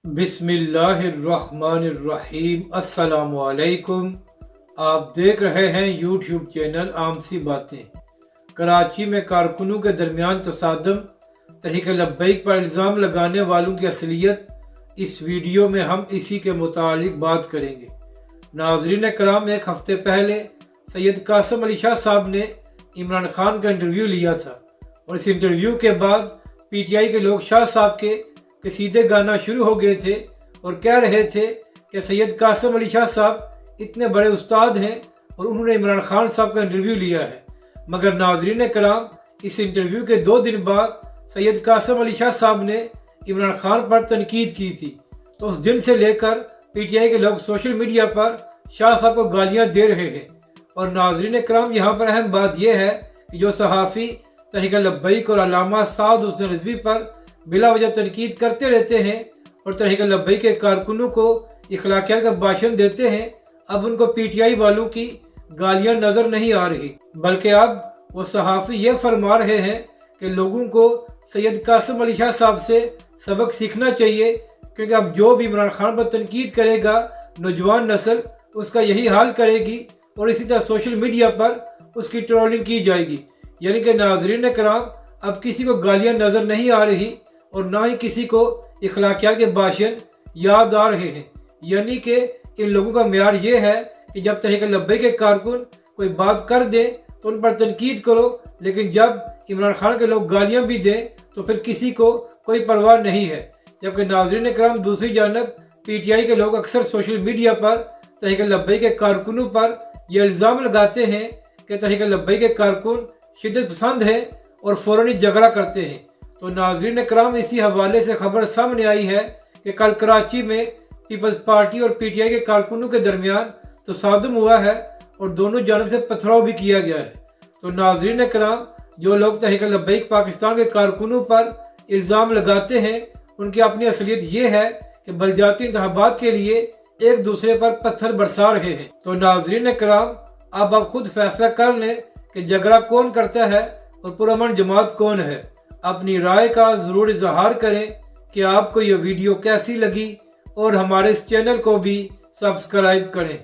बिस्मिल्लाहिर्रहमानिर्रहीम। अस्सलाम वालेकुम। आप देख रहे हैं यूट्यूब चैनल आम सी बातें। कराची में कारकुनों के दरमियान तसादम, तहरीक लब्बैक पर इल्ज़ाम लगाने वालों की असलियत, इस वीडियो में हम इसी के मुतालिक बात करेंगे। नाज़रीन कराम, एक हफ्ते पहले सैयद कासिम अली शाह साहब ने इमरान खान का इंटरव्यू लिया था और इस इंटरव्यू के बाद PTI के लोग शाह साहब के कसीदे गाना शुरू हो गए थे और कह रहे थे कि सैयद कासिम अली शाह साहब इतने बड़े उस्ताद हैं और उन्होंने इमरान खान साहब का इंटरव्यू लिया है। मगर नाज़रीन कराम, इस इंटरव्यू के 2 दिन बाद सैयद कासिम अली शाह साहब ने इमरान खान पर तनकीद की थी। तो उस दिन से लेकर PTI के लोग सोशल मीडिया पर शाह साहब को गालियाँ दे रहे हैं। और नाज़रीन कराम, यहाँ पर अहम बात यह है कि जो सहाफ़ी तहरीक लब्बैक और अल्लामा साद हुसैन रिज़वी पर बिला वजह तनकीद करते रहते हैं और तहरीक लब्बैक के कारकुनों को इखलाकियात का भाषण देते हैं, अब उनको PTI वालों की गालियां नजर नहीं आ रही, बल्कि अब वो सहाफ़ी ये फरमा रहे हैं कि लोगों को सैयद कासिम अली शाह साहब से सबक सीखना चाहिए, क्योंकि अब जो भी इमरान खान पर तनकीद करेगा नौजवान नस्ल उसका यही हाल करेगी और इसी तरह सोशल मीडिया पर उसकी ट्रोलिंग की जाएगी। यानी कि नाज़रीन कराम, अब किसी को गालियां नजर नहीं आ रही और ना ही किसी को इखलाकियात के भाषण याद आ रहे हैं। यानी कि इन लोगों का मेयार ये है कि जब तहरीक लब्बैक के कारकुन कोई बात कर दे तो उन पर तनकीद करो, लेकिन जब इमरान खान के लोग गालियां भी दें तो फिर किसी को कोई परवाह नहीं है। जबकि नाज़रीन कराम, दूसरी जानब PTI के लोग अक्सर सोशल मीडिया पर तहरीक लब्बैक के कारकुनों पर यह इल्ज़ाम लगाते हैं कि तहरीक लब्बैक के कारकुन शिद्दत पसंद है और फ़ौरन ही झगड़ा करते हैं। तो नाज़रीन कराम, इसी हवाले से खबर सामने आई है कि कल कराची में पीपल्स पार्टी और PTI के कारकुनों के दरमियान तसादम हुआ है और दोनों जानब से पथराव भी किया गया है। तो नाज़रीन कराम, जो लोग तहरीक लब्बैक पाकिस्तान के कारकुनों पर इल्ज़ाम लगाते हैं, उनकी अपनी असलियत ये है कि बलदियाती इंतखाबात के लिए एक दूसरे पर पत्थर बरसा रहे हैं। तो नाज़रीन कराम, अब आप खुद फैसला कर लें कि झगड़ा कौन करता है और पुरअमन जमात कौन है। अपनी राय का ज़रूर इज़हार करें कि आपको यह वीडियो कैसी लगी और हमारे इस चैनल को भी सब्सक्राइब करें।